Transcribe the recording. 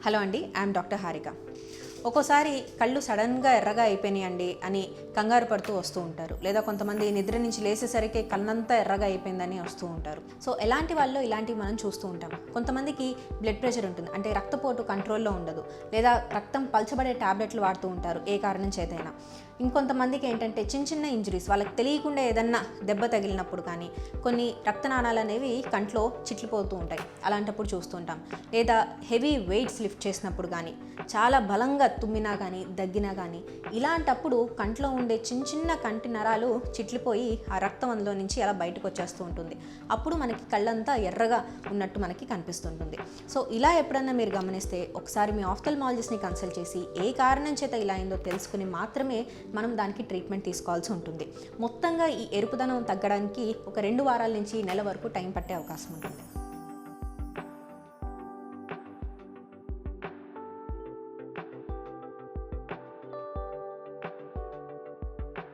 Hello అండి, I'm doctor Harika. ఒక్కోసారి కళ్ళు సడన్గా ఎర్రగా అయిపోయినాయండి అని కంగారు పడుతూ వస్తూ ఉంటారు, లేదా కొంతమంది నిద్ర నుంచి లేచేసరికి కళ్ళంతా ఎర్రగా అయిపోయిందని వస్తూ ఉంటారు. సో ఎలాంటి వాళ్ళు ఇలాంటివి మనం చూస్తూ ఉంటాం. కొంతమందికి బ్లడ్ ప్రెషర్ ఉంటుంది, అంటే రక్తపోటు కంట్రోల్లో ఉండదు, లేదా రక్తం పల్చబడే ట్యాబ్లెట్లు వాడుతూ ఉంటారు ఏ కారణం చేతైనా. ఇంకొంతమందికి ఏంటంటే చిన్న చిన్న ఇంజరీస్, వాళ్ళకి తెలియకుండా ఏదన్నా దెబ్బ తగిలినప్పుడు కానీ కొన్ని రక్తనాళాలు అనేవి కంట్లో చిట్లిపోతూ ఉంటాయి, అలాంటప్పుడు చూస్తుంటాం. లేదా హెవీ వెయిట్స్ లిఫ్ట్ చేసినప్పుడు కానీ, చాలా బలంగా తుమ్మినా కానీ దగ్గినా కానీ, ఇలాంటప్పుడు కంట్లో ఉండే చిన్న చిన్న కంటి నరాలు చిట్లిపోయి ఆ రక్తం అందులో నుంచి అలా బయటకు వచ్చేస్తూ ఉంటుంది. అప్పుడు మనకి కళ్ళంతా ఎర్రగా ఉన్నట్టు మనకి కనిపిస్తుంటుంది. సో ఇలా ఎప్పుడన్నా మీరు గమనిస్తే ఒకసారి మీ ఆఫ్థల్మాలజిస్ట్ని కన్సల్ట్ చేసి ఏ కారణం చేత ఇలా అయిందో తెలుసుకుని మాత్రమే మనం దానికి ట్రీట్మెంట్ తీసుకోవాల్సి ఉంటుంది. మొత్తంగా ఈ ఎరుపుదనం తగ్గడానికి ఒక 2 వారాల నుంచి నెల వరకు టైం పట్టే అవకాశం ఉంటుంది.